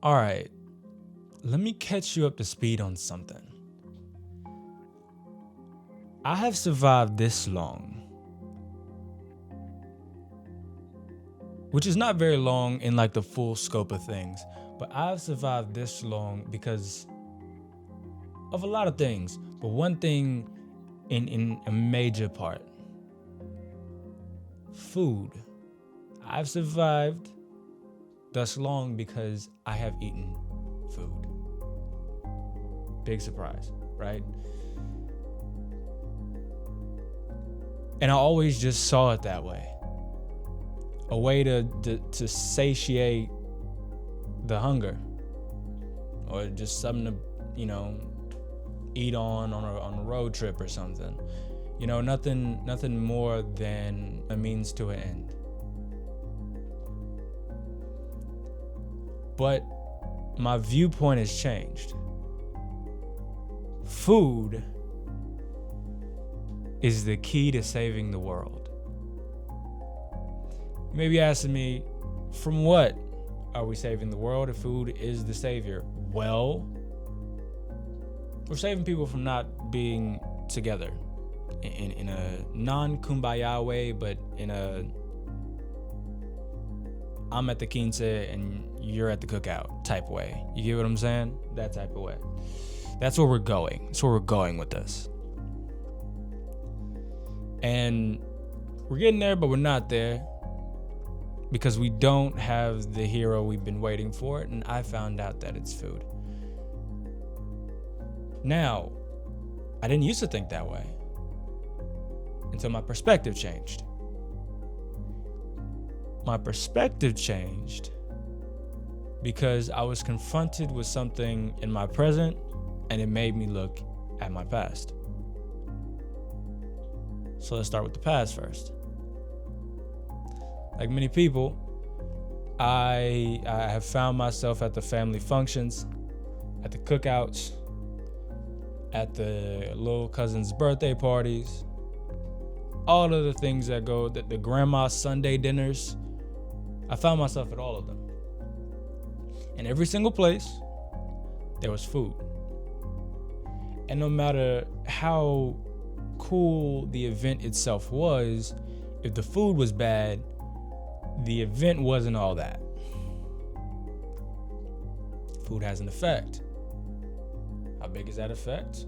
All right, let me catch you up to speed on something. I have survived this long, which is not very long in like the full scope of things, but I've survived this long because of a lot of things. But one thing in a major part, food. I've survived thus long because I have eaten food. Big surprise, right? And I always just saw it that way. A way to satiate the hunger, or just something to, eat on a road trip or something. Nothing more than a means to an end. But my viewpoint has changed. Food is the key to saving the world. You may be asking me, from what are we saving the world if food is the savior? Well, we're saving people from not being together in a non-kumbaya way, but in a I'm at the quince and you're at the cookout type way. You get what I'm saying? That type of way. That's where we're going. That's where we're going with this. And we're getting there, but we're not there because we don't have the hero we've been waiting for, and I found out that it's food. Now, I didn't used to think that way until my perspective changed. My perspective changed because I was confronted with something in my present, and it made me look at my past. So let's start with the past first. Like many people, I have found myself at the family functions, at the cookouts, at the little cousin's birthday parties, all of the things that go, the grandma's Sunday dinners. I found myself at all of them. In every single place, there was food. And no matter how cool the event itself was, if the food was bad, the event wasn't all that. Food has an effect. How big is that effect?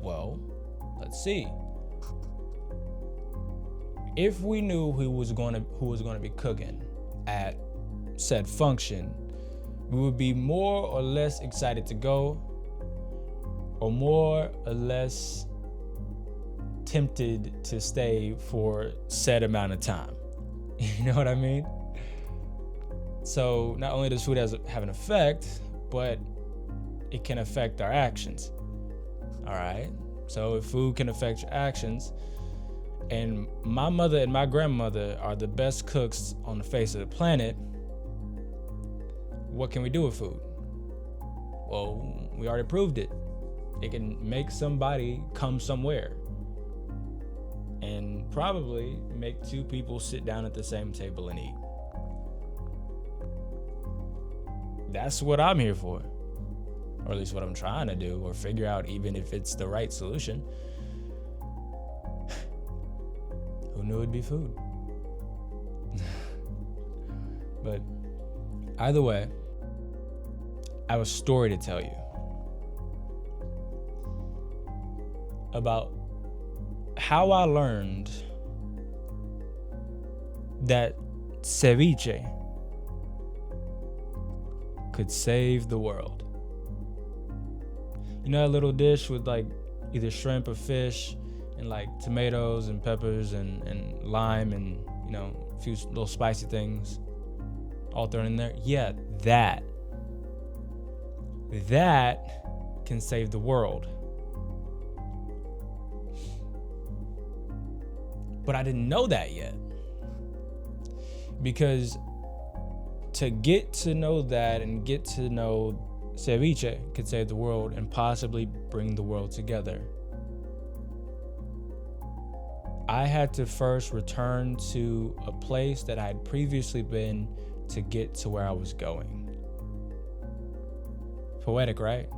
Well, let's see. If we knew who was going to be cooking at said function, we would be more or less excited to go, or more or less tempted to stay for said amount of time. You know what I mean? So not only does food have an effect, but it can affect our actions. All right. So if food can affect your actions, and my mother and my grandmother are the best cooks on the face of the planet, what can we do with food? Well, we already proved it. It can make somebody come somewhere and probably make two people sit down at the same table and eat. That's what I'm here for. Or at least what I'm trying to do, or figure out even if it's the right solution. Who knew it'd be food? But either way, I have a story to tell you about how I learned that ceviche could save the world. You know that little dish with like either shrimp or fish and like tomatoes and peppers and lime and, a few little spicy things all thrown in there? Yeah, that can save the world. But I didn't know that yet. Because to get to know that and get to know ceviche could save the world and possibly bring the world together, I had to first return to a place that I had previously been to get to where I was going. Poetic, right?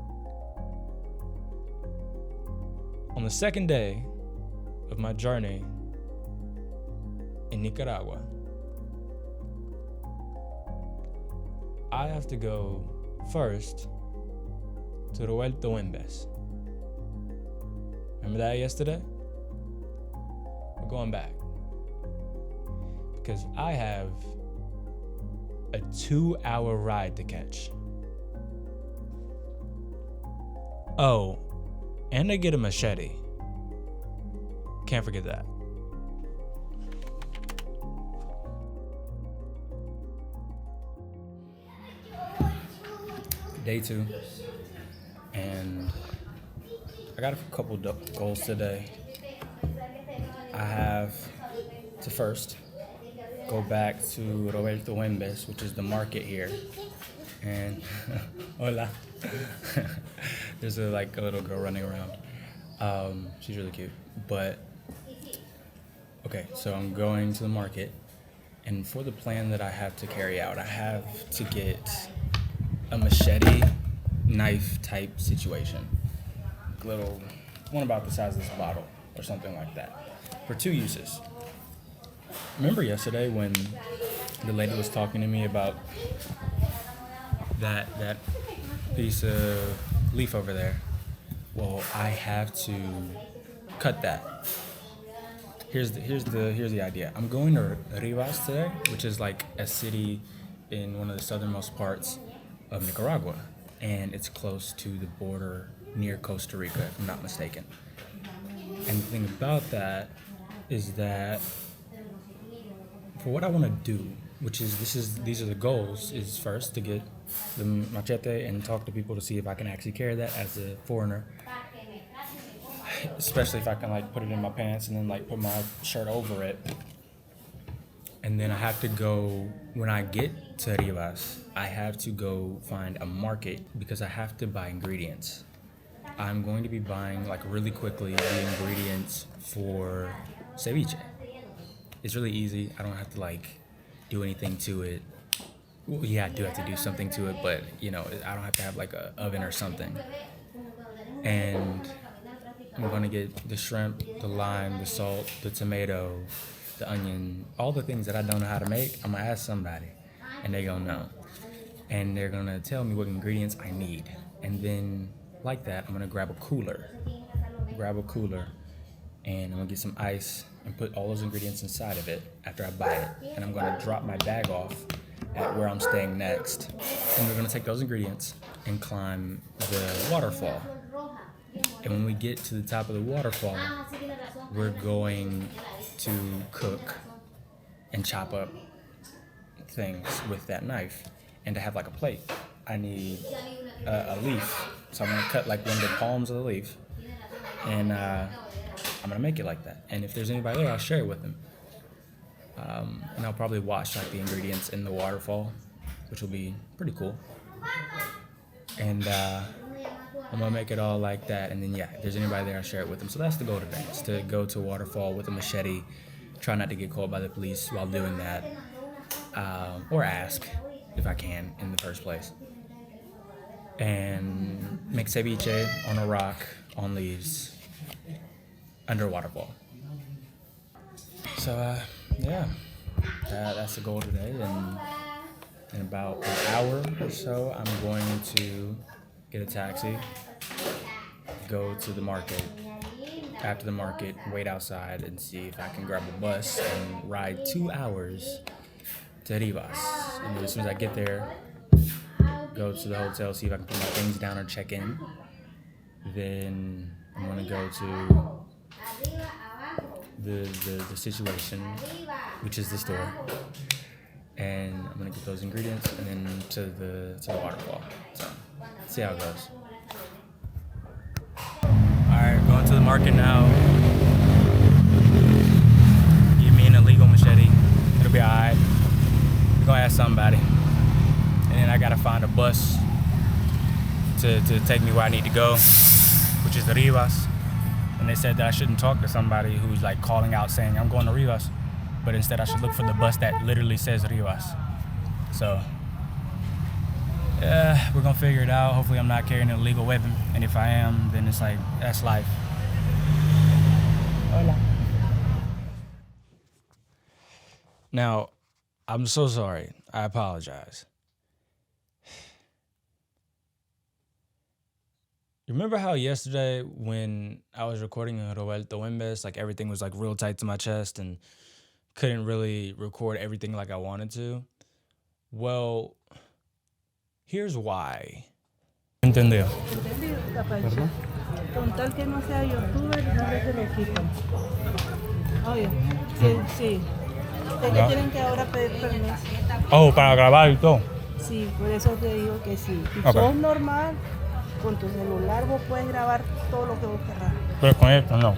On the second day of my journey in Nicaragua, I have to go first to Rivas. Remember that yesterday? We're going back because I have a 2-hour ride to catch. Oh, and I get a machete. Can't forget that. Day 2, and I got a couple goals today. I have to first go back to Rivas, which is the market here, and hola. There's a little girl running around. She's really cute. But okay, so I'm going to the market, and for the plan that I have to carry out, I have to get a machete knife type situation. Little one about the size of this bottle or something like that. For 2 uses. Remember yesterday when the lady was talking to me about that piece of leaf over there? Well, I have to cut that. Here's the idea. I'm going to Rivas today, which is like a city in one of the southernmost parts of Nicaragua, and it's close to the border near Costa Rica, if I'm not mistaken. And the thing about that is that for what I want to do, which is these are the goals, is first to get the machete and talk to people to see if I can actually carry that as a foreigner, especially if I can put it in my pants and then put my shirt over it. And then I have to go, when I get to Rivas, I have to go find a market because I have to buy ingredients. I'm going to be buying really quickly the ingredients for ceviche. It's really easy. I don't have to do anything to it. Well, yeah, I do have to do something to it, but I don't have to have a oven or something. And I'm going to get the shrimp, the lime, the salt, the tomato, the onion, all the things that I don't know how to make. I'm going to ask somebody, and they're going to know. And they're going to tell me what ingredients I need. And then, like that, I'm going to grab a cooler, and I'm going to get some ice and put all those ingredients inside of it after I buy it. And I'm going to drop my bag off at where I'm staying next. And we're going to take those ingredients and climb the waterfall. And when we get to the top of the waterfall, we're going to cook and chop up things with that knife. And to have a plate, I need a leaf. So I'm going to cut one of the palms of the leaf, and I'm going to make it like that. And if there's anybody there, I'll share it with them. And I'll probably wash the ingredients in the waterfall, which will be pretty cool. And I'm going to make it all like that. And then, if there's anybody there, I'll share it with them. So that's the goal today, is to go to a waterfall with a machete, try not to get caught by the police while doing that, or ask if I can in the first place. And make ceviche on a rock, on leaves, under a waterfall. So, that's the goal today. And in about an hour or so, I'm going to get a taxi, go to the market. After the market, wait outside and see if I can grab a bus and ride 2 hours to Rivas. And as soon as I get there, go to the hotel, see if I can put my things down or check in. Then I'm going to go to the situation, which is the store. And I'm going to get those ingredients and then to the waterfall. So, see how it goes. Alright, going to the market now. Give me an illegal machete. It'll be alright. I'm going to ask somebody. And then I got to find a bus to take me where I need to go, which is the Rivas. And they said that I shouldn't talk to somebody who's calling out saying, I'm going to Rivas. But instead I should look for the bus that literally says Rivas. So, We're gonna figure it out. Hopefully I'm not carrying an illegal weapon. And if I am, then it's like, that's life. Hola. Now, I'm so sorry. I apologize. Remember how yesterday when I was recording in Roberto Wembes, like everything was like real tight to my chest and couldn't really record everything like I wanted to? Well, here's why. Entendido. ¿Perdón? Con tal que no sea youtuber, no se lo quitan. Oye, sí. Es que tienen que ahora pedir permiso. Oh, para grabar y todo. Sí, por eso te digo que sí. Si Ok. sos normal, con tu celular vos puedes grabar todo lo que vos querrás. Pero con esto no.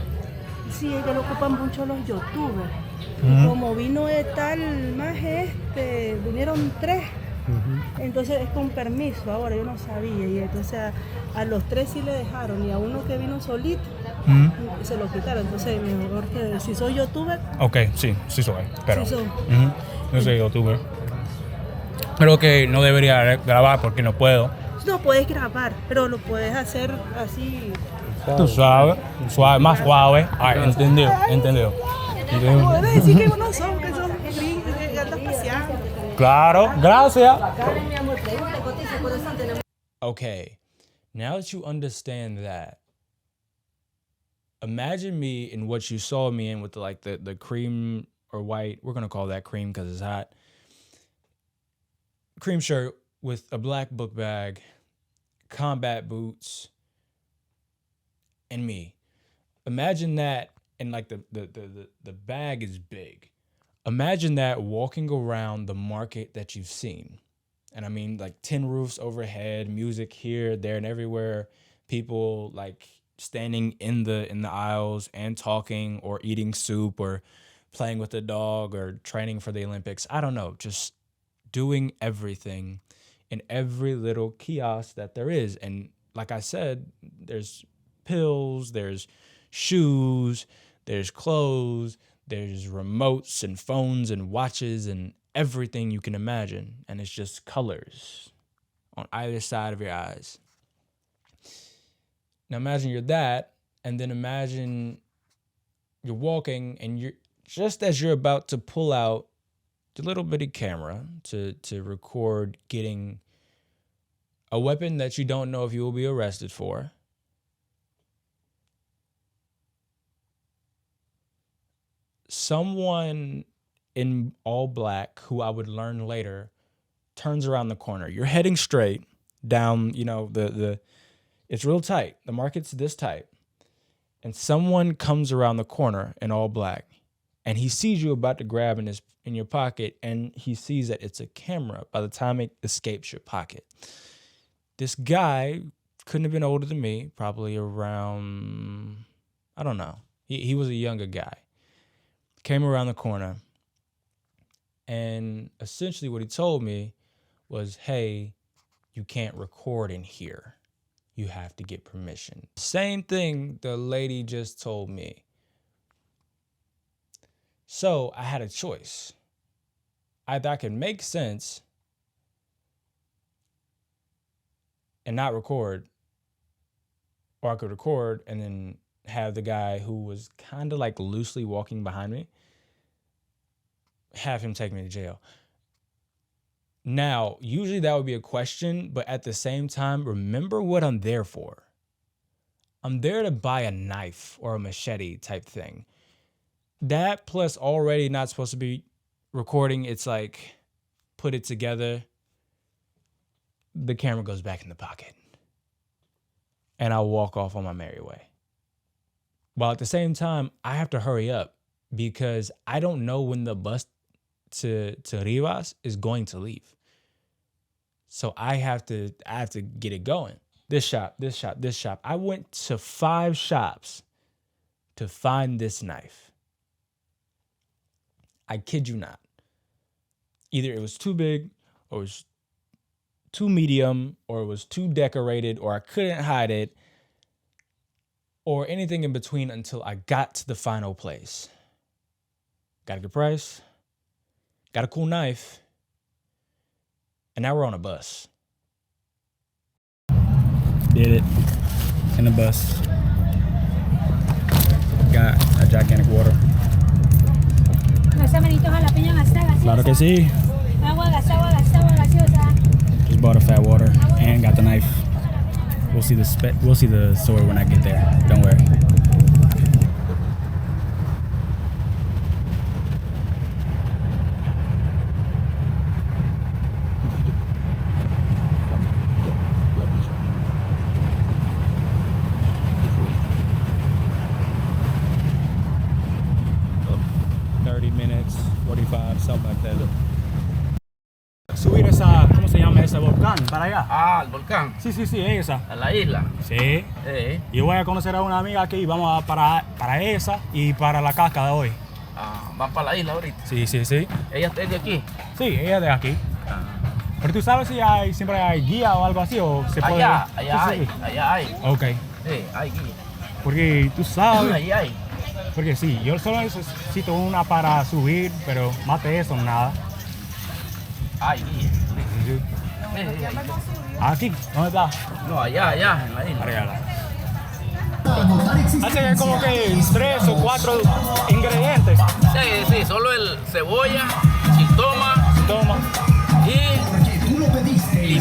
Sí, es que lo ocupan mucho los youtubers. Y como vino de tal más vinieron 3. Entonces es con permiso, ahora yo no sabía. Y entonces a los 3 sí le dejaron y a uno que vino solito se lo quitaron. Entonces mejor que si soy youtuber. Ok, sí soy. Pero Sí soy. no soy youtuber. Pero que no debería grabar porque no puedo. No puedes grabar, pero lo puedes hacer así. Tú sabes, suave, más suave. Ay, entendido. Puedes decir que uno son, que son gringos, que andas paseando. Claro, gracias. Okay, now that you understand that, imagine me in what you saw me in with the cream or white, we're gonna call that cream because it's hot, cream shirt with a black book bag, combat boots, and me. Imagine that, and like the bag is big. Imagine that walking around the market that you've seen. And I mean like tin roofs overhead, music here, there, and everywhere. People like standing in the aisles and talking or eating soup or playing with the dog or training for the Olympics. I don't know, just doing everything in every little kiosk that there is. And like I said, there's pills, there's shoes, there's clothes, there's remotes and phones and watches and everything you can imagine. And it's just colors on either side of your eyes. Now imagine you're that, and then imagine you're walking and you're just as you're about to pull out the little bitty camera to record getting a weapon that you don't know if you will be arrested for. Someone in all black, who I would learn later, turns around the corner. You're heading straight down, it's real tight. The market's this tight. And someone comes around the corner in all black, and he sees you about to grab in your pocket, and he sees that it's a camera by the time it escapes your pocket. This guy couldn't have been older than me, probably around, I don't know. He was a younger guy. Came around the corner, and essentially what he told me was, hey, you can't record in here. You have to get permission. Same thing the lady just told me. So I had a choice. Either I could make sense and not record, or I could record and then have the guy who was kind of like loosely walking behind me, have him take me to jail. Now, usually that would be a question, but at the same time, remember what I'm there for. I'm there to buy a knife or a machete type thing. That plus already not supposed to be recording, it's like put it together. The camera goes back in the pocket. And I'll walk off on my merry way. While at the same time, I have to hurry up because I don't know when the bus to Rivas is going to leave. So I have to get it going. This shop. I went to 5 shops to find this knife. I kid you not. Either it was too big, or it was too medium, or it was too decorated, or I couldn't hide it, or anything in between until I got to the final place. Got a good price, got a cool knife, and now we're on a bus. Did it in the bus. Got a gigantic water. Claro que sí. Just bought a fat water and got the knife. We'll see the store when I get there. Don't worry. Something like that. Subir esa, ¿cómo se llama ese volcán? Para allá. Ah, el volcán. Sí, esa. A la isla. Sí. Yo voy a conocer a una amiga aquí. Vamos a para esa y para la cascada hoy. Ah, van para la isla ahorita. Sí. ¿Ella es de aquí? Sí, ella es de aquí. Ah. Pero tú sabes si siempre hay guía o algo así o se puede. Allá Sí. hay. Ok. Sí, hay guía. Porque tú sabes. Ahí hay. Porque sí, yo solo necesito una para subir, pero más de eso, nada. Hay guía. Sí. Aquí, ¿dónde está? No, allá, en la isla. Arriba. Hace que como que 3 o 4 ingredientes. Sí, solo el cebolla, chiltoma Toma. y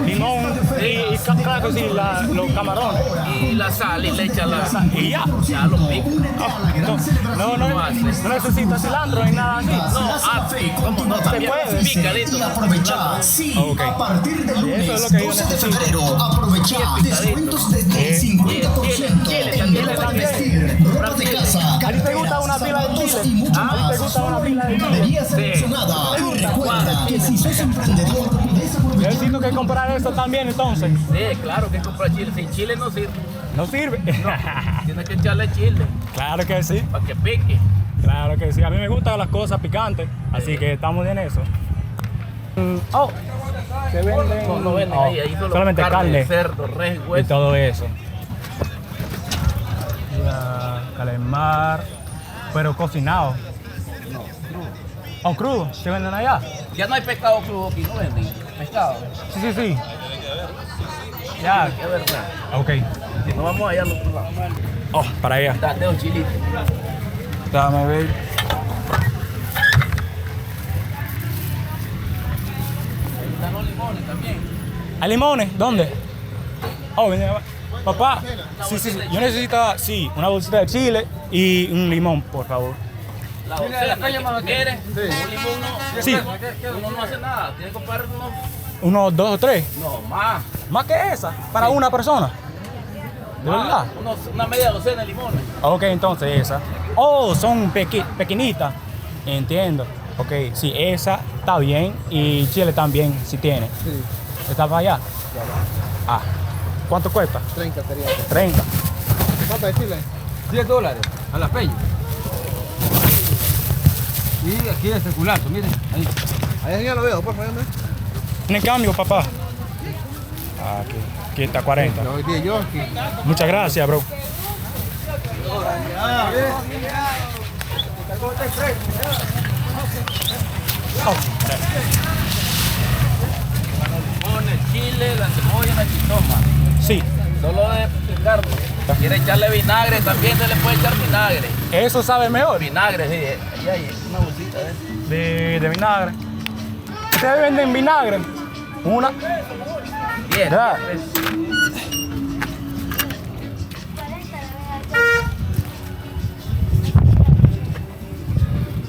limón. Y claro que sí, los camarones. Y la sal y le echa la sal. Y ya. Ya lo pica. No necesita cilantro ni nada así. ¿Cómo no? También picadito. Ok. A partir del lunes Eso es lo que yo 12 de necesito. febrero, aprovecha descuentos de 50% en ropa de vestir, ropa de casa, ¿A ti te gusta una pila de zapatos y chile? mucho ¿A ti te más. gusta una pila de chile? Papelería seleccionada. Y recuerda que si sos emprendedor, puedes Yo aprovechar. necesito que comprar eso también entonces. Sí, claro que comprar chile. Sin chile no sirve. ¿No sirve? Tienes que echarle chile Claro que sí. para que pique. Claro que sí. A mí me gustan las cosas picantes, así que estamos en eso. Oh, se venden. No venden ahí solamente carne, cerdo, res, y hueso. todo eso. Ya, calamar, pero cocinado. No, crudo. Oh, crudo, se venden allá. Ya no hay pescado crudo aquí, no venden pescado. Sí. Ya, Es verdad. ok. Si no vamos allá al otro lado. Oh, para allá. Date un chilito. Dame ver. Están los limones también. ¿Hay limones? ¿Dónde? Oh, viene papá. Sí. Yo necesito, una bolsita de chile y un limón, por favor. La docena, ¿quieres? Un limón no. Sí. Uno no hace nada. Tiene que comprar Unos 2 o 3. No, más. Más que esa, para una persona. ¿De verdad? Una media docena de limones. Ok, entonces esa. Oh, son pequeñitas. Entiendo. Ok, sí, esa está bien y chile también, si tiene. Sí, ¿Está para allá? Ah, ¿cuánto cuesta? 30 sería. 30. ¿Cuánto de Chile? $10 a la peña. Y aquí es circulato, miren, ahí. Ahí ya lo veo, por favor. En cambio, papá. Aquí está 40. Lo dije yo aquí. Muchas gracias, bro. Oh, Limones, chile, la cebolla, la chiltoma. sí, Solo de picarlo. Quiere echarle vinagre, también se le puede echar vinagre. eso sabe mejor. Vinagre, sí. Ahí hay una bolsita de eso. De vinagre. ¿Ustedes venden vinagre? Una. Bien. Ya.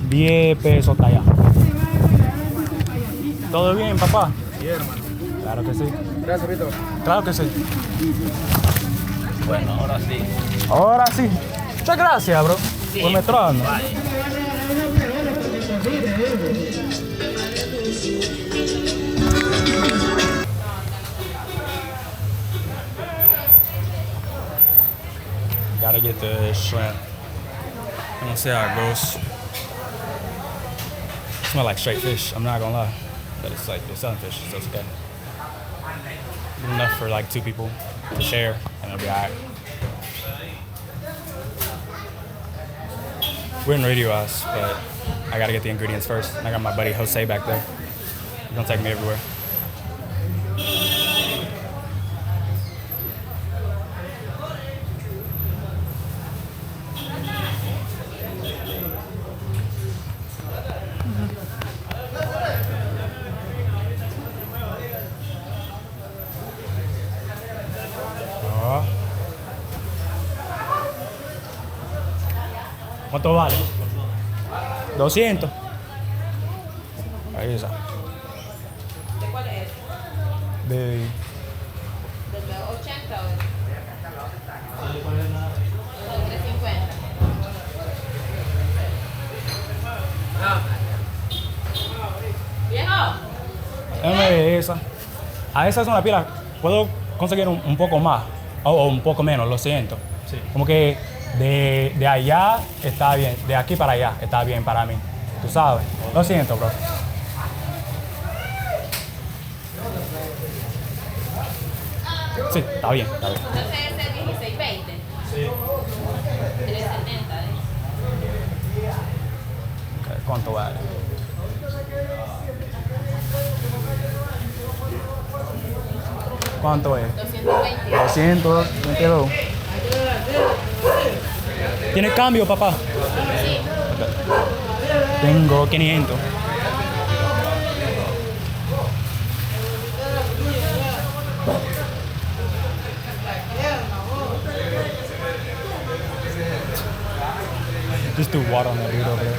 $10 está allá. ¿Todo bien, papá? Bien, hermano. Claro que sí. Gracias, Víctor. Claro que sí. Bueno, ahora sí. Ahora sí. Muchas gracias, bro. Sí. Por metrarme. Bye. Gotta get the shrimp. I'm gonna see how it goes. Smell like straight fish, I'm not gonna lie. But it's like, they're selling fish, so it's okay. Enough for like 2 people to share, and it'll be alright. We're in Radio House, but I gotta get the ingredients first. I got my buddy Jose back there. He's gonna take me everywhere. Ah. ¿Cuánto vale? 200. Ahí está. ¿De cuál es? De... ¿Del 80 o del 350? ¡Viejo! Dame esa. A esas son las pilas. Puedo conseguir un poco más. O un poco menos, lo siento. Sí. Como que de allá está bien. De aquí para allá está bien para mí. Tú sabes. Lo siento, bro. Sí, está bien, está bien. Entonces ese es 1620. Sí. El 70, ¿eh? Ok, ¿cuánto vale? ¿Cuánto es? 220. 222. ¿Tiene cambio, papá? Sí. Tengo 500. Just do water on that dude over there.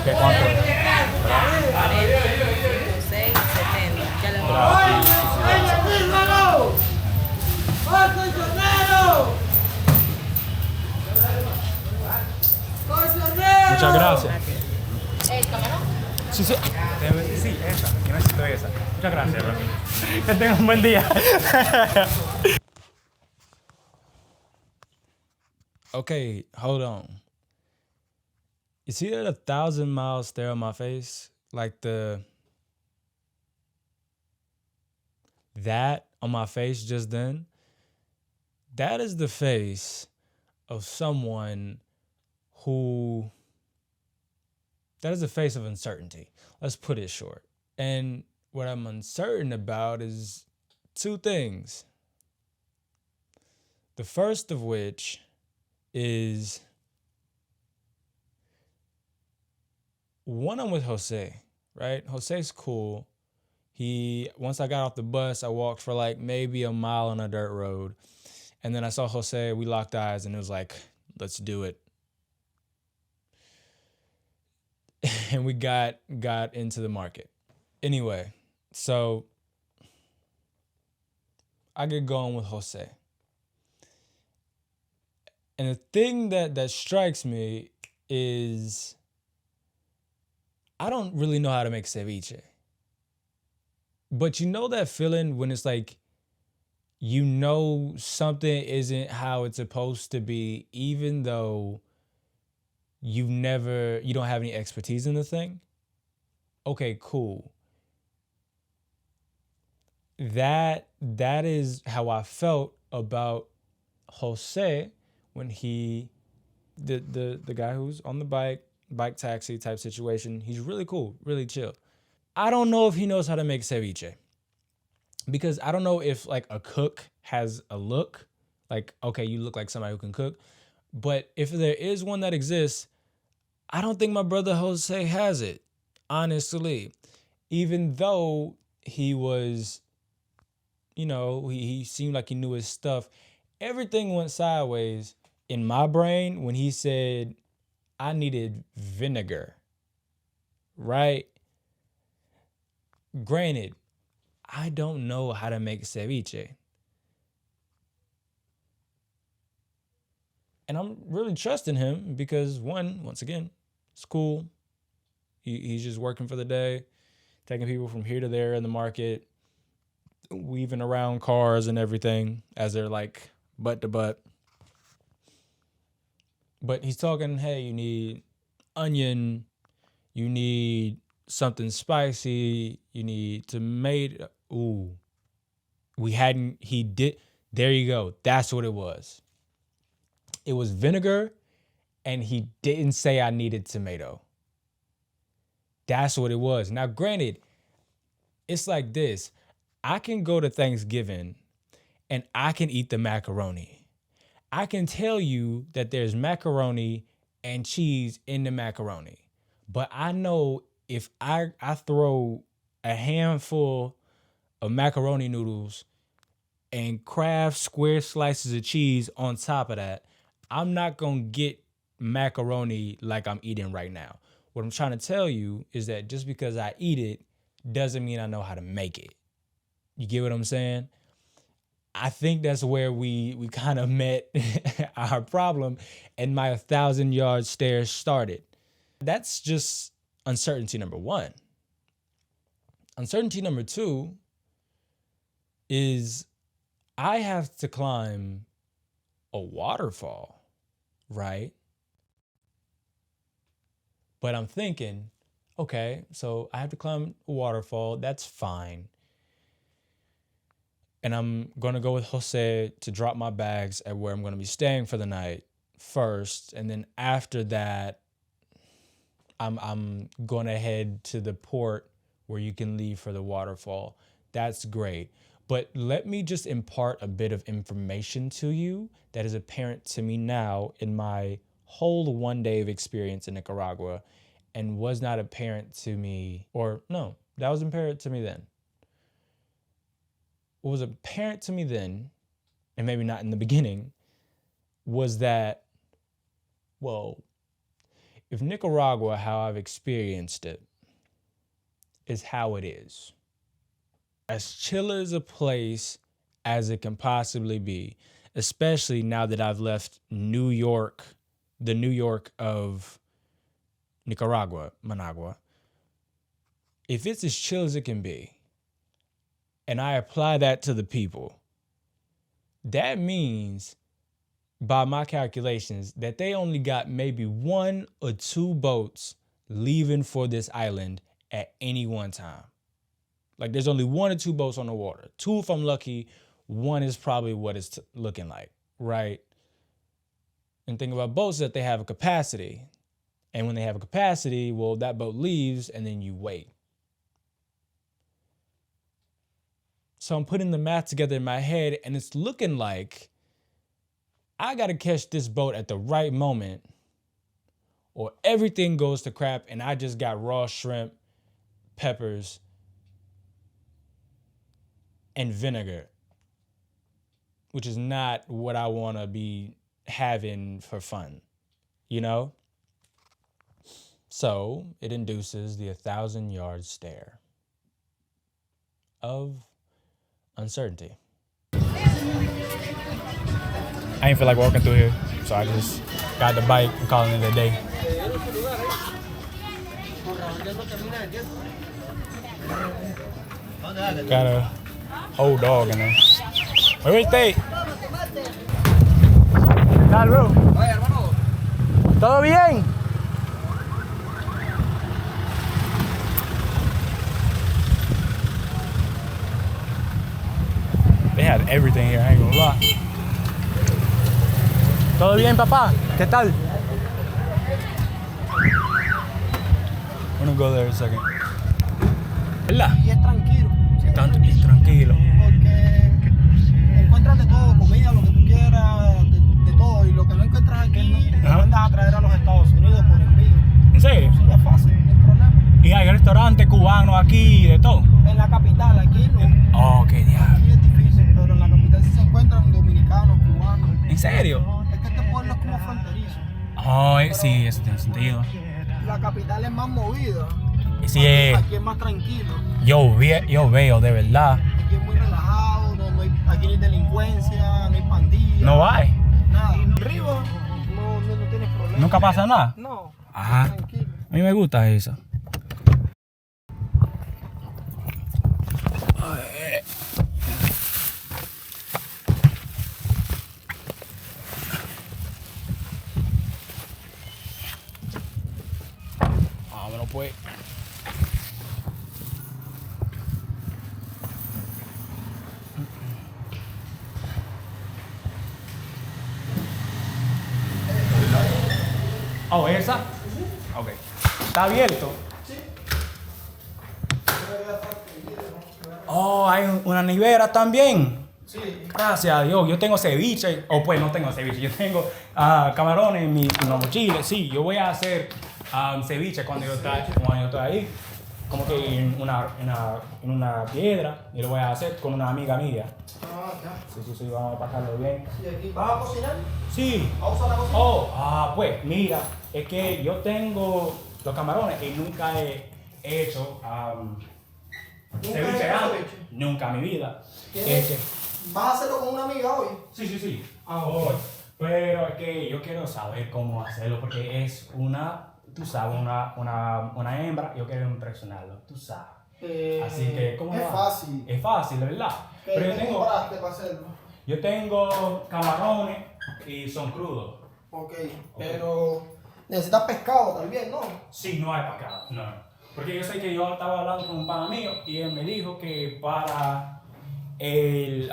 Ok, ¿cuánto? 6, 70. Ya lo Muchas gracias. camarón. Sí, sí. Sí, esa. Yo necesito esa. Muchas gracias, bro. Que tengas un buen día. Okay, hold on. You see that 1,000 miles stare on my face? Like that on my face just then? That is the face of someone that is the face of uncertainty. Let's put it short. And what I'm uncertain about is two things. The first of which is one, I'm with Jose, right? Jose's cool. Once I got off the bus, I walked for like maybe a mile on a dirt road. And then I saw Jose, we locked eyes, and it was like, let's do it. And we got into the market. Anyway, so I get going with Jose. And the thing that strikes me is I don't really know how to make ceviche. But you know that feeling when it's like, you know something isn't how it's supposed to be, even though you don't have any expertise in the thing? Okay, cool. That is how I felt about Jose when the guy who's on the bike taxi type situation. He's really cool, really chill. I don't know if he knows how to make ceviche, because I don't know if like a cook has a look, like, okay, you look like somebody who can cook. But if there is one that exists, I don't think my brother Jose has it, honestly. Even though he was, he seemed like he knew his stuff. Everything went sideways in my brain when he said I needed vinegar, right? Granted, I don't know how to make ceviche. And I'm really trusting him because once again, it's cool. He's just working for the day, taking people from here to there in the market, weaving around cars and everything as they're like butt to butt. But he's talking, hey, you need onion, you need something spicy, you need tomato. Ooh, there you go. That's what it was. It was vinegar and he didn't say I needed tomato. That's what it was. Now, granted, it's like this. I can go to Thanksgiving and I can eat the macaroni. I can tell you that there's macaroni and cheese in the macaroni. But I know if I throw a handful of macaroni noodles and Kraft square slices of cheese on top of that, I'm not going to get macaroni like I'm eating right now. What I'm trying to tell you is that just because I eat it doesn't mean I know how to make it. You get what I'm saying? I think that's where we kind of met our problem and my 1,000-yard stare started. That's just uncertainty number one. Uncertainty number two is I have to climb a waterfall, right? But I'm thinking, okay, so I have to climb a waterfall. That's fine. And I'm going to go with Jose to drop my bags at where I'm going to be staying for the night first. And then after that, I'm going to head to the port where you can leave for the waterfall. That's great. But let me just impart a bit of information to you that is apparent to me now in my whole 1 day of experience in Nicaragua and was not apparent to me, or no, that was apparent to me then. What was apparent to me then, and maybe not in the beginning, was that, well, if Nicaragua, how I've experienced it, is how it is, as chill as a place as it can possibly be, especially now that I've left New York, the New York of Nicaragua, Managua, if it's as chill as it can be, and I apply that to the people, that means, by my calculations, that they only got maybe 1 or 2 boats leaving for this island at any one time. Like there's only 1 or 2 boats on the water. 2 if I'm lucky, 1 is probably what it's looking like, right? And think about boats that they have a capacity. And when they have a capacity, well, that boat leaves and then you wait. So I'm putting the math together in my head and it's looking like I got to catch this boat at the right moment or everything goes to crap and I just got raw shrimp, peppers, and vinegar, which is not what I want to be having for fun, you know? So it induces the 1,000-yard stare of uncertainty. I ain't feel like walking through here, so I just got the bike and calling it a day. Got a whole dog in there. Where is they? ¿Qué tal, bro? Oye, hermano. ¿Todo bien? They had everything here, I ain't gonna lie. ¿Todo bien, papá? ¿Qué tal? I'm gonna go there in a second. ¿Verdad? Y es tranquilo. Es tranquilo. Porque encuentras de todo, comida, lo que tú quieras, de todo. Y lo que no encuentras aquí, lo mandas a traer a los Estados Unidos por envío. ¿En serio? Sí, es fácil, no hay problema. Y hay restaurantes cubanos aquí, de todo. En la capital, aquí no. Oh, qué diablo. Aquí es difícil, pero en la capital sí se encuentran dominicanos, cubanos. ¿En serio? Es que este pueblo es como fronterizo. Oh, sí, eso tiene sentido. La capital es más movida. Sí, Aquí es más tranquilo. yo veo, de verdad. Aquí es muy relajado, aquí no hay delincuencia, no hay pandillas. No hay. Nada. Arriba no tienes problema. Nunca pasa nada. No. Ajá. Tranquilo. A mí me gusta eso. Vámonos pues. ¿Está abierto? Sí. Oh, hay una nevera también. Sí. Gracias a Dios. Yo tengo ceviche. O pues no tengo ceviche. Yo tengo camarones en mi mochila. Sí, yo voy a hacer ceviche cuando yo estoy ahí. Como que en una piedra. Y lo voy a hacer con una amiga mía. Ah, ya. Sí, vamos a pasarlo bien. ¿Y aquí vas a cocinar? Sí. ¿Vas a usar la cocina? Pues mira, es que yo tengo los camarones y nunca he hecho ceviche antes. Nunca en mi vida. ¿Vas a hacerlo con una amiga hoy? Sí. Ok. Pero es que yo quiero saber cómo hacerlo porque es tú sabes, una hembra. Yo quiero impresionarlo, tú sabes. Así que, ¿cómo es va? fácil. Es fácil, de verdad. ¿Qué Pero te compraste para hacerlo? yo tengo camarones y son crudos. Ok, pero necesitas pescado también, ¿no? Sí, no hay pescado, no. Porque yo sé que yo estaba hablando con un pana mío y él me dijo que para el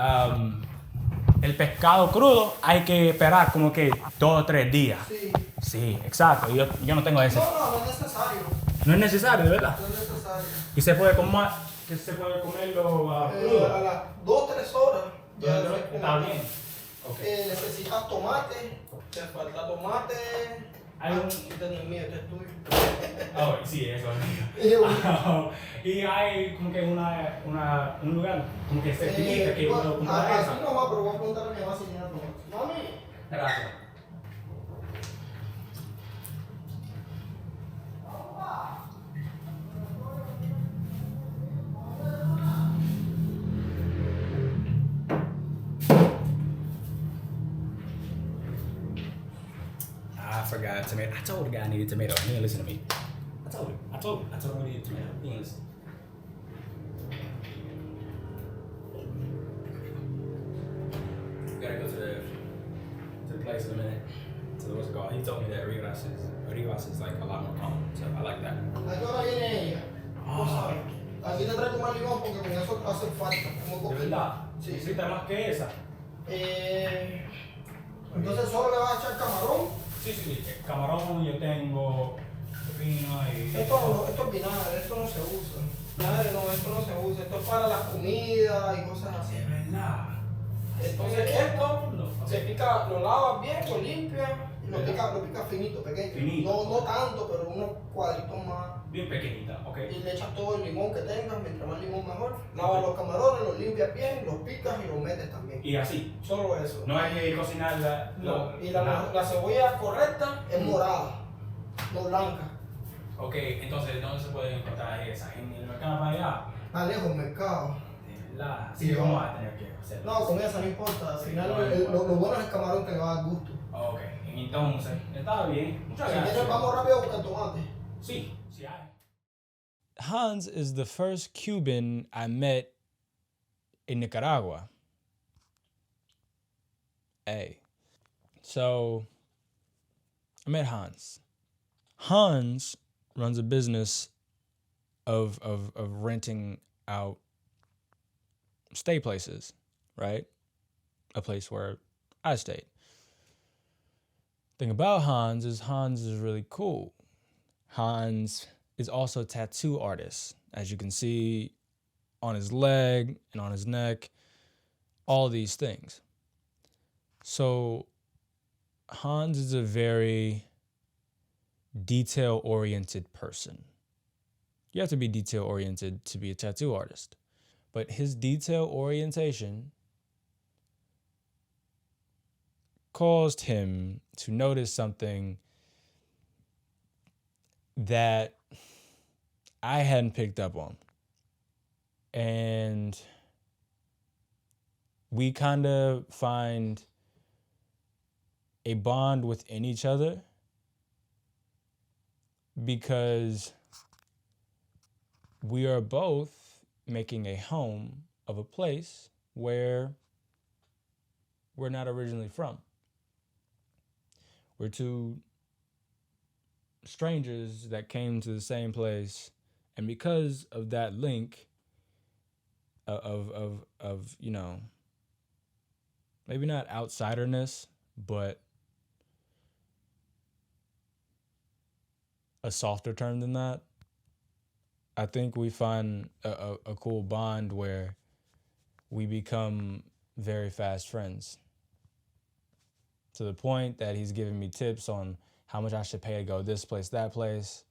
pescado crudo hay que esperar como que 2 o 3 días. Sí. Sí, exacto. Yo no tengo ese. No es necesario. No es necesario, de verdad. No es necesario. Y se puede comerlo crudo. A las 2 o 3 horas. Ya se Está come. bien. Okay. Necesitas tomate. Te falta tomate. Hay un... Este no es mío, este es tuyo. Oh, sí, eso es mío. Y hay como que un lugar como que certifica que uno compra eso. Así nomás, pero voy a preguntarle a mi mamá si tiene tomate. Mami. Gracias. I forgot tomato. I told the guy I needed tomato. He didn't listen to me. I told him I needed tomato. He didn't listen. We gotta go to the place in a minute. So what's it called? He told me that Rivas is like a lot more calm. So I like that. ¿A qué hora viene ella? No sabes. Aquí te traigo más limón porque con eso hace falta. Como ¿De coquilla. verdad? Sí. ¿Necesita más que esa? Entonces solo le vas a echar camarón. Sí. Camarón yo tengo, pepino y... Esto es vinagre, esto no se usa. Vinagre no, esto no se usa. Esto es para la comida y cosas así. De verdad. Entonces esto se pica, lo lavas bien, lo limpias y lo picas finito, pequeño. Finito. No tanto, pero unos cuadritos más. Bien pequeñita, ok. Y le echas todo el limón que tengas, mientras más limón mejor. Lavas los camarones, los limpias bien, los picas y los metes también. Y así. Solo eso. No hay que cocinarla. No. Y la cebolla correcta es morada, no blanca. Ok, entonces, ¿dónde se puede encontrar esa? ¿En el mercado para allá? Está lejos el mercado. De verdad. Sí, Sí, vamos a tener que hacerlo. No, con esa no importa. Al Sí, final no lo importa. bueno es el camarón que le va a dar gusto. Ok, entonces, está bien. Muchas Si gracias. quieres, vamos rápido a buscar tomate. Sí hay. Hans is the first Cuban I met in Nicaragua. Hey. So I met Hans. Hans runs a business of renting out stay places, right? A place where I stayed. Thing about Hans is really cool. Hans is also a tattoo artist, as you can see on his leg and on his neck, all these things. So Hans is a very detail-oriented person. You have to be detail-oriented to be a tattoo artist. But his detail orientation caused him to notice something that I hadn't picked up on. And we kind of find a bond within each other because we are both making a home of a place where we're not originally from. We're two strangers that came to the same place, and because of that link of you know, maybe not outsiderness, but a softer term than that. I think we find a cool bond where we become very fast friends, to the point that he's giving me tips on how much I should pay to go this place, that place.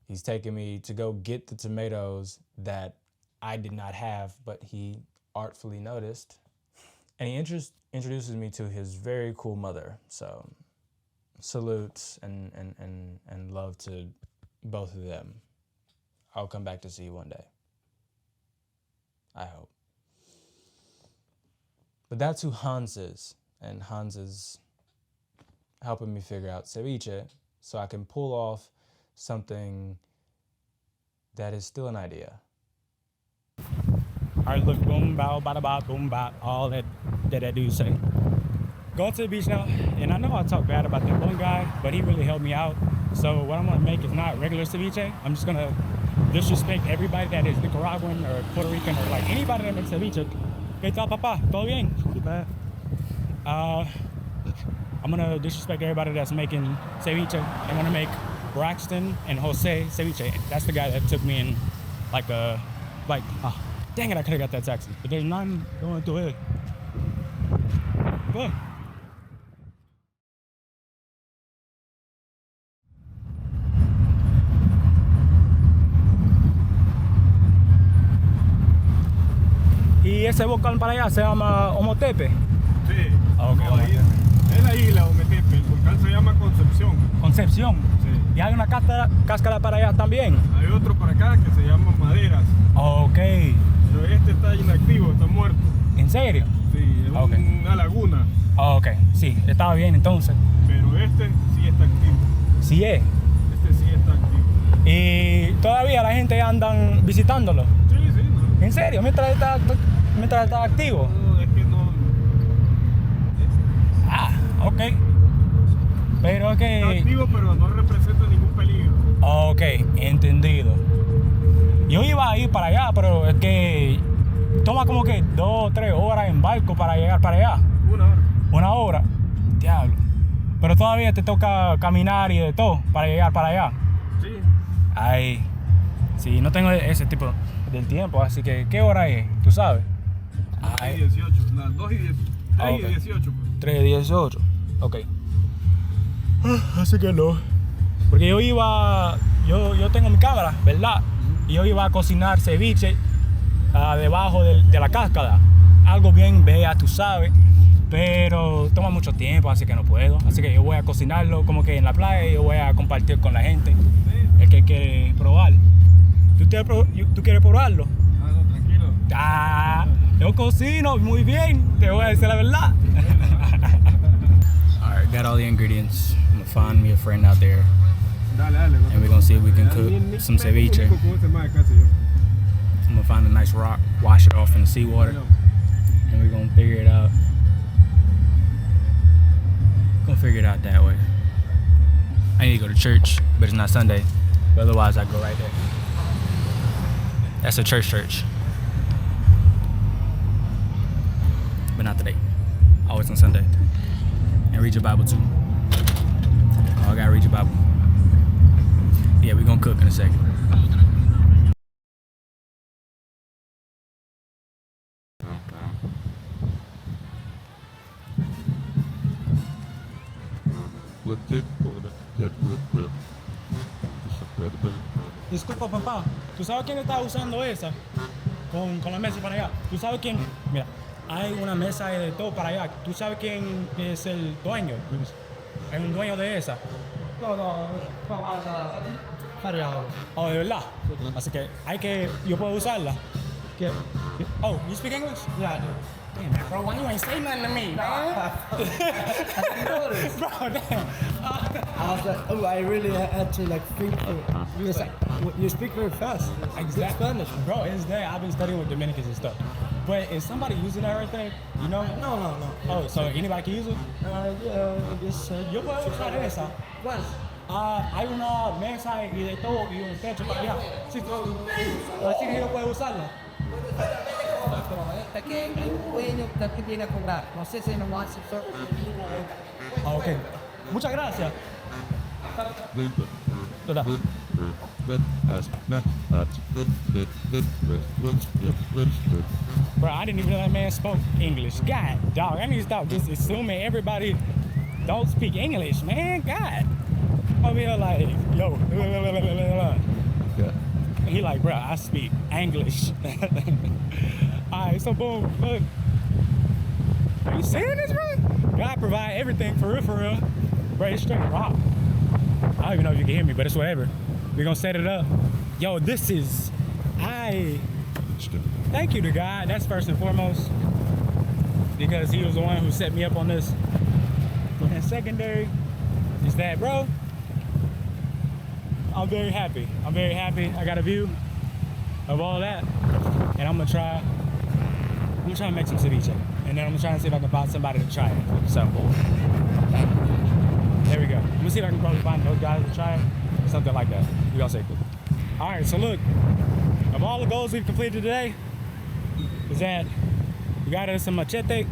He's taking me to go get the tomatoes that I did not have, but he artfully noticed. And he introduces me to his very cool mother. So salutes and love to both of them. I'll come back to see you one day. I hope. But that's who Hans is. And Hans is helping me figure out ceviche so I can pull off something that is still an idea. All right, look, boom, bow, bada, ba, boom, ba, all that dude say. Going to the beach now, and I know I talk bad about that one guy, but he really helped me out. So what I'm gonna make is not regular ceviche. I'm just gonna disrespect everybody that is Nicaraguan or Puerto Rican or like anybody that makes ceviche. ¿Qué tal, papá? ¿Todo bien? I'm gonna disrespect everybody that's making ceviche. I'm gonna make Braxton and Jose ceviche. That's the guy that took me in dang it, I could've got that taxi. But there's none going through it. Good. ¿Y ese volcán para allá se llama Ometepe? Sí. Okay, ahí es la isla Ometepe, el volcán se llama Concepción. Concepción. Sí. ¿Y hay una cáscara para allá también? Hay otro para acá que se llama Maderas. Ok. Pero este está inactivo, está muerto. ¿En serio? Sí, es una laguna. Ok, sí, estaba bien entonces. Pero este sí está activo. ¿Sí es? Este sí está activo. ¿Y todavía la gente andan visitándolo? Sí, sí. No. ¿En serio? Mientras está activo. No, es que no. Ok. Pero es que... Está activo, pero no representa ningún peligro. Ok, entendido. Yo iba a ir para allá, pero es que toma como que 2 o 3 horas en barco para llegar para allá. 1 hora. 1 hora. Diablo. Pero todavía te toca caminar y de todo para llegar para allá. Sí. Ay, sí, no tengo ese tipo del tiempo, así que ¿qué hora es? ¿Tú sabes? 3 y 18, las 2 y 10, 3 y 18 pues. 3 y 18, ok. Así que no. Porque yo tengo mi cámara, ¿verdad? Y yo iba a cocinar ceviche debajo de la cascada. Algo bien vea, tú sabes. Pero toma mucho tiempo, así que no puedo. Así que yo voy a cocinarlo como que en la playa y yo voy a compartir con la gente. El que quiere probar. ¿Tú quieres probarlo? Ah, no, tranquilo. Yo cocino muy bien, te voy a decir la verdad. Alright, got all the ingredients. I'm gonna find me a friend out there. Dale. And we're gonna see if we can cook some ceviche. I'm gonna find a nice rock, wash it off in the seawater, and we're gonna figure it out. Gonna figure it out that way. I need to go to church, but it's not Sunday. But otherwise, I go right there. That's a church. But not today. Always on Sunday. And read your Bible too. Oh, I gotta read your Bible. Yeah, we're gonna cook in a second. Disculpa, papá. ¿Tú sabes quién está usando esa? Con la mesa para allá. ¿Tú sabes quién? Mira, hay una mesa de todo para allá. ¿Tú sabes quién es el dueño? Hay un dueño de esa. No. Oh, de verdad. Así que yo puedo usarla. Oh, you speak English? Yeah, I do. Damn, bro, why you ain't saying nothing to me, man? Bro, damn. I was like, I really had to like think because you speak very fast. Exactly. Spanish. Bro, it's there. I've been studying with Dominicans and stuff. But is somebody using that right there? You know? No. Oh, so anybody can use it? Yeah, I guess. Yo puedo usar esa. ¿Cuál? Hay una mesa y de todo y un techo para allá. Sí, así que yo puedo usarla. Pero aquí hay un dueño que viene a cobrar. No sé si no va a hacer. Ok. Muchas gracias. Bro, I didn't even know that man spoke English. God, dog, I need to stop just assuming everybody don't speak English, man. God. Over here like, yo, Yeah. and he like, bro, I speak English. All right, so boom, look. Are you seeing this, bro? God provide everything for real. Bro, it's straight rock. I don't even know if you can hear me, but it's whatever. We're gonna set it up. Yo, this is, thank you to God, that's first and foremost, because he was the one who set me up on this. And secondary is that, bro, I'm very happy. I got a view of all that, and I'm gonna try to make some ceviche, and then I'm gonna try and see if I can find somebody to try it. So, there we go. I'm gonna see if I can probably find those guys to try it, something like that. We gonna say cool. All right, so look, of all the goals we've completed today, is that we got us a machete,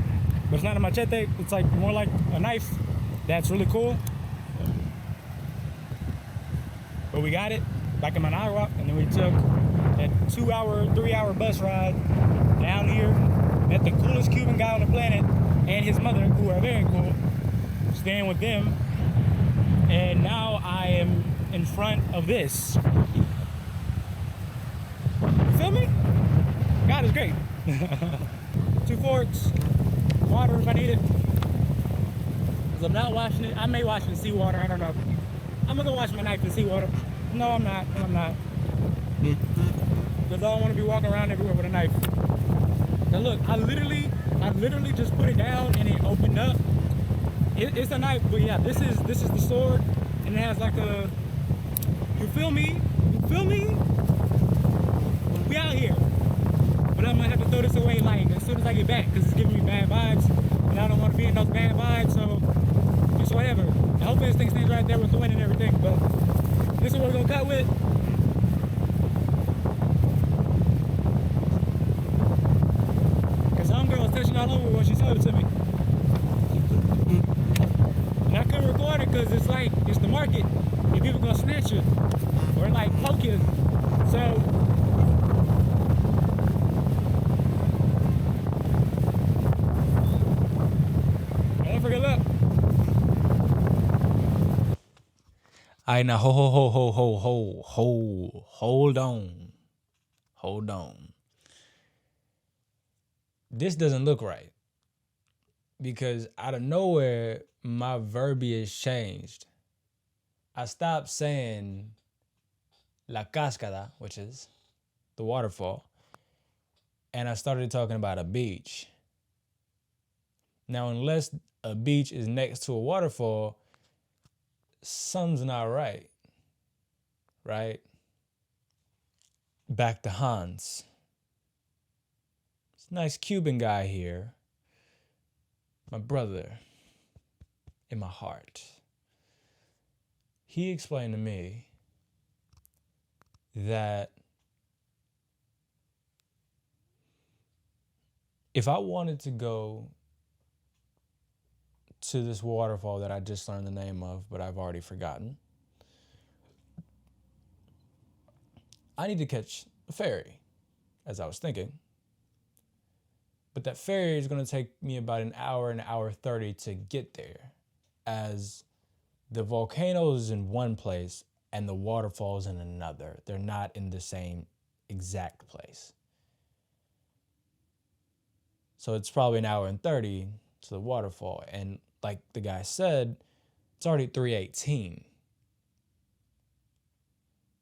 but it's not a machete, it's like more like a knife. That's really cool. But we got it back in Nicaragua, and then we took that 3-hour bus ride down here, met the coolest Cuban guy on the planet and his mother, who are very cool, staying with them. And now I am in front of this. You feel me? God is great. 2 forks, water if I need it. Because I'm not washing it. I may wash it in seawater, I don't know. I'm gonna go wash my knife in seawater. No, I'm not. Because I don't want to be walking around everywhere with a knife. Now look, I literally just put it down and it opened up. It's a knife, but yeah, this is the sword, and it has like a, you feel me? We out here. But I'm gonna have to throw this away like as soon as I get back, because it's giving me bad vibes, and I don't want to be in those bad vibes, so just whatever. And hopefully this thing stays right there with the wind and everything, but this is what we're gonna cut with. Cause homegirl was touching all over when she showed it to me. And I couldn't record it because it's like, it's the market. And people gonna snatch it. Or like poke you. So, don't forget, look. Alright, now hold on. This doesn't look right, because out of nowhere my verbiage changed. I stopped saying la cascada, which is the waterfall, and I started talking about a beach. Now, unless a beach is next to a waterfall, something's not right. Back to Hans. It's a nice Cuban guy here. My brother in my heart. He explained to me that if I wanted to go to this waterfall that I just learned the name of, but I've already forgotten, I need to catch a ferry, as I was thinking. But that ferry is going to take me about an hour 30 to get there, as the volcano is in one place and the waterfall's in another. They're not in the same exact place. So it's probably an hour and 30 to the waterfall. And like the guy said, it's already 3:18.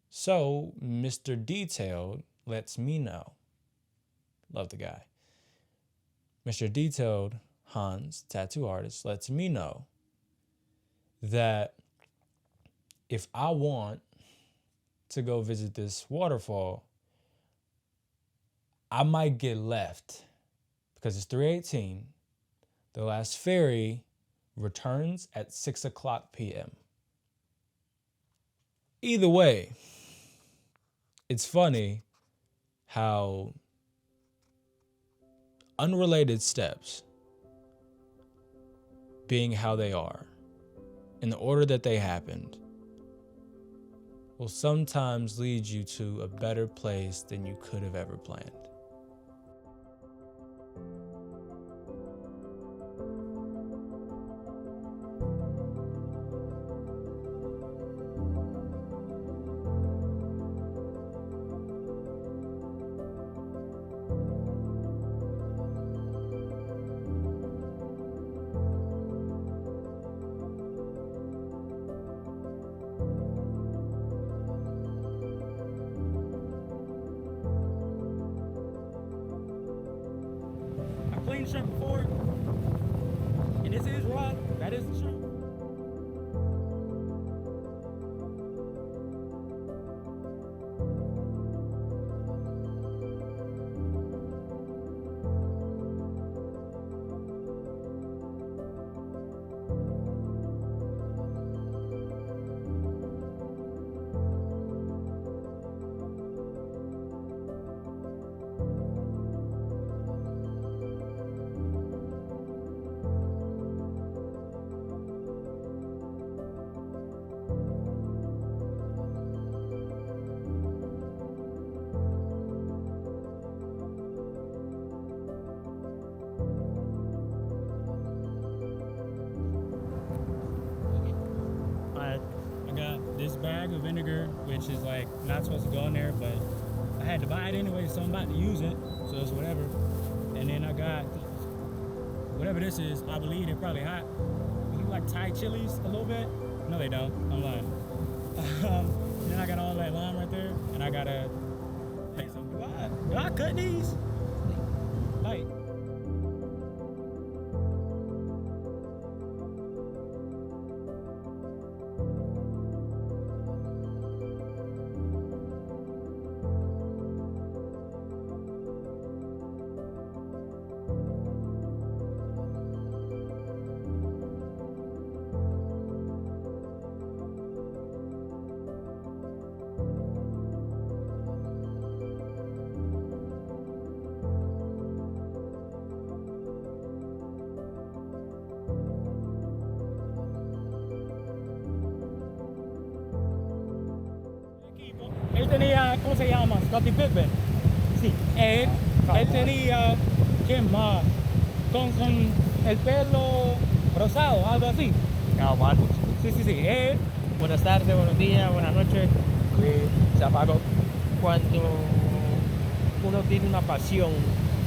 So Mr. Detailed lets me know. Love the guy. Mr. Detailed, Hans, tattoo artist, lets me know that if I want to go visit this waterfall, I might get left because it's 3:18. The last ferry returns at 6:00 p.m. Either way, it's funny how unrelated steps, being how they are, in the order that they happened, will sometimes lead you to a better place than you could have ever planned. Clean shrimp before, and this is raw. That is the shrimp. I got this bag of vinegar, which is like not supposed to go in there, but I had to buy it anyway, so I'm about to use it, so it's whatever. And then I got whatever this is. I believe they're probably hot. You like Thai chilies a little bit? No, they don't. I'm lying. Then I got all that lime right there, and I gotta make some. Do I cut these? Like. Él tenía, ¿cómo se llama? Scottie Pippen. Sí, él tenía, ¿quién más? Con el pelo rosado, algo así. Sí, él. Buenas tardes, buenos días, buenas noches. Se apagó. Cuando uno tiene una pasión,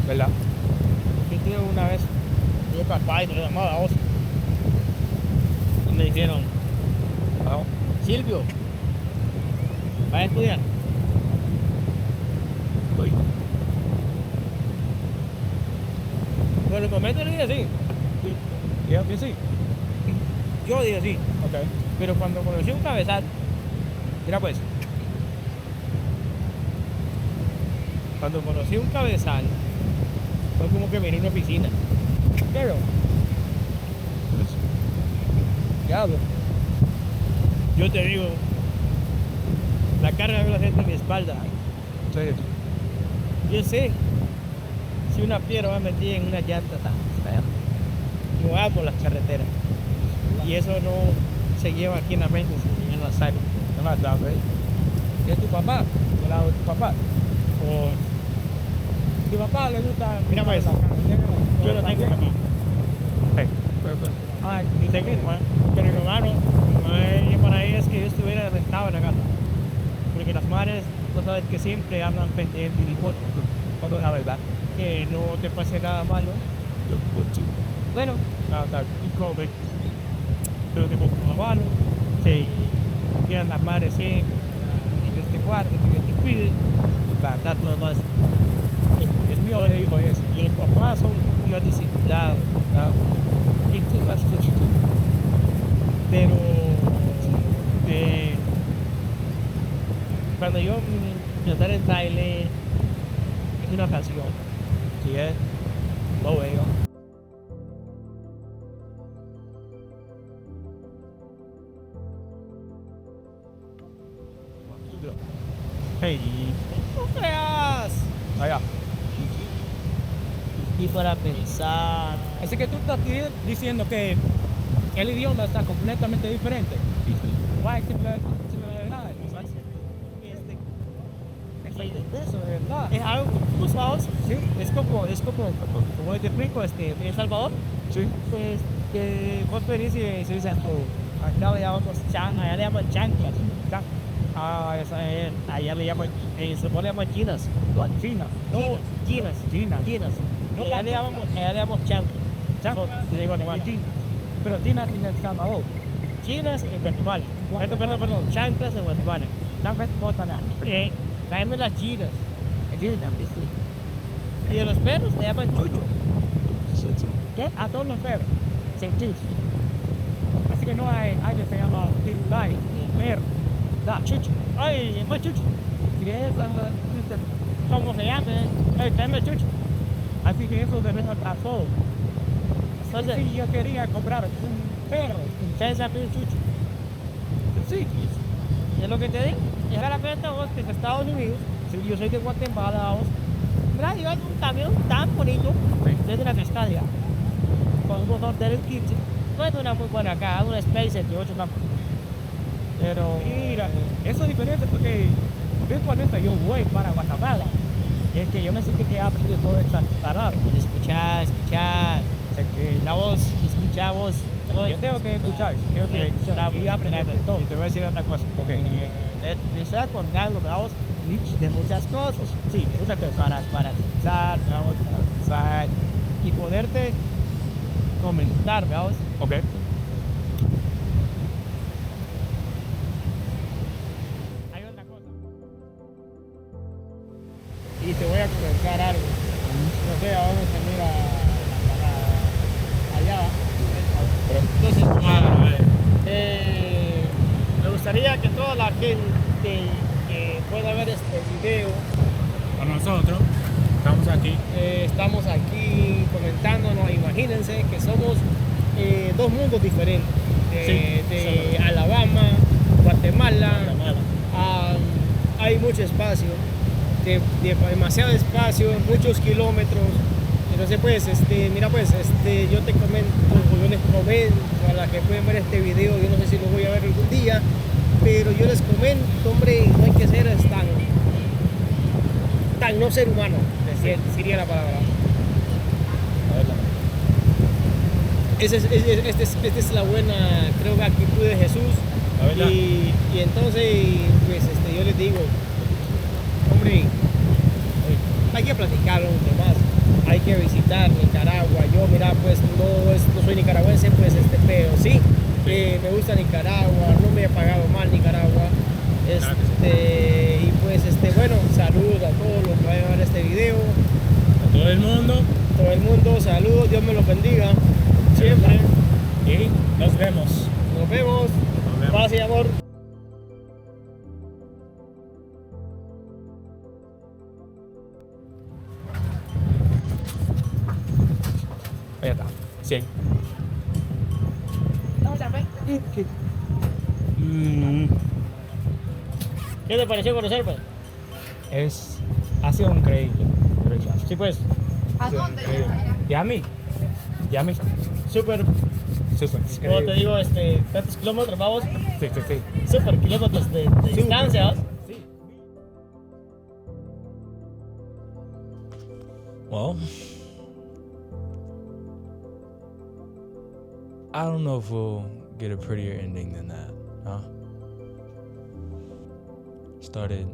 ¿verdad? Yo tuve una vez, mi papá y lo llamaba Oscar. Y me dijeron, Silvio, ¿vas a estudiar? Voy. Por el momento le dije sí. Dijo que sí. Yo dije sí. Okay. Pero cuando conocí un cabezal, mira pues, cuando conocí un cabezal, fue como que venir a una piscina. Pero, pues, diablo, yo te digo, la carga que la gente en mi espalda. Entonces, yo sé, si una piedra va metida en una llanta, yo amo las carreteras. Y eso no se lleva aquí en la mente, sino en la sangre. No más, ¿y es tu papá? ¿Del lado de tu papá? O, ¿Tu papá le gusta? mira pues, yo no tengo papá. Dice que pero mi hermano, para ellos es que yo estuviera rentado en la casa. Porque las madres, tú sabes que siempre andan pendientes y cuando la verdad, que no te pase nada malo. Bueno, y come. Pero te pongo a mano, se quedan las madres siempre, y Dios te guarde, que Dios te cuide, y para dar lo más. Es mío le dijo eso. Y los papás son Dios disciplinados, y tú vas a hacer. Pero cuando yo cantar en baile, es una canción, ¿sí es? Lo veo. Hey, no creas. Allá. Y para pensar. Así que tú estás diciendo que el idioma está completamente diferente. Why similaridades? 6 pesos, de verdad. Es algo justo, vamos. Sí, es como te explico, en Salvador. Sí. Pues, que vos venís y se dice, acá le llamamos allá le llaman chanclas. Allá le llaman, en Salvador le llaman chinas. No, chinas. No, chinas. No, allá le llamamos chanclas. Le digo animal. Pero chinas en El Salvador. Chinas en Guatemala. Perdón, chanclas en Guatemala. Chanclas en Guatemala. Traemos las chinas. Y a los perros le llaman chucho. ¿Qué? A todos los perros. Chucho. Así que no hay que se llama perro. Da, chucho. Ay, pues chucho. ¿Cómo se llama? Tráeme chucho. Así que eso debe ser a todo. Entonces, si yo quería comprar un perro, ustedes saben chucho. Sí. Es lo que te digo. Y ahora la vos que es de Estados Unidos, si yo soy de Guatemala, vos, mira, yo hay un camión tan bonito desde la pescadería, con un motor del 15. No es una muy buena acá, una Space de 8 campos. Pero mira, eso es diferente porque eventualmente yo voy para Guatemala. Es que yo me siento que he aprendido todo esto parado. Escuchar, la voz, escuchar voz. Yo tengo que escuchar, voy a aprender de todo. Y te voy a decir otra cosa. Me estoy acordando, vamos, de muchas cosas. Sí, muchas cosas para pensar, y poderte comentar, vamos. Ok. Hay otra cosa. Y te voy a comentar algo. No sé, vamos a ir allá. Entonces, me gustaría que toda la gente que pueda ver este video, A nosotros, estamos aquí comentándonos. Imagínense que somos dos mundos diferentes, de Alabama, Guatemala. Hay mucho espacio, demasiado espacio, muchos kilómetros. Entonces pues, mira pues, yo te comento, yo les comento a las que pueden ver este video, yo no sé si lo voy a ver algún día, pero yo les comento, hombre, no hay que ser tan no ser humano, sería la palabra. Esta es la buena, creo que actitud de Jesús. Y entonces, pues, yo les digo, hombre, hay que platicar los demás. Hay que visitar Nicaragua. Yo, mira, pues no soy nicaragüense, pues pero sí, me gusta Nicaragua, no me he pagado mal Nicaragua. Y pues bueno, saludos a todos los que vayan a ver este video. a todo el mundo, Saludos, Dios me los bendiga. Siempre. Y nos vemos. Nos vemos. Paz y amor. Ahí está. Sí. ¿Qué te pareció conocer, pues? Ha sido increíble. Sí, pues. ¿A dónde? ¿Y a mí? Súper. Como te digo, ¿cuántos kilómetros vamos? Sí. Súper kilómetros de distancia, ¿no? Sí. Well, I don't know if we'll get a prettier ending than that, huh? Started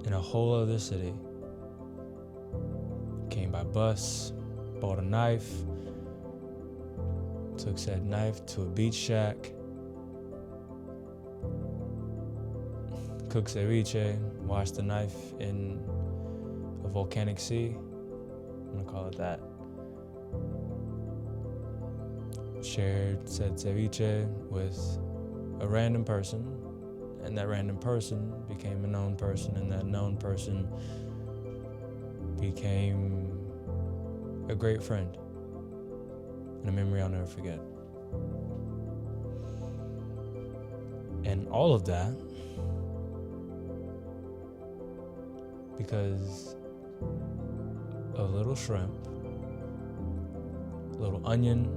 in a whole other city. Came by bus, bought a knife, took said knife to a beach shack, cooked ceviche, washed the knife in a volcanic sea. I'm gonna call it that. Shared said ceviche with a random person, and that random person became a known person, and that known person became a great friend and a memory I'll never forget. And all of that because a little shrimp, a little onion,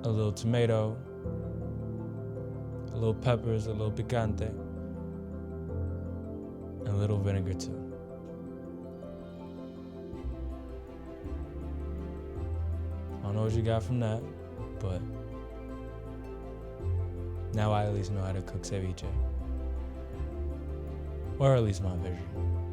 a little tomato, a little peppers, a little picante, and a little vinegar too. I don't know what you got from that, but now I at least know how to cook ceviche. Or at least my version.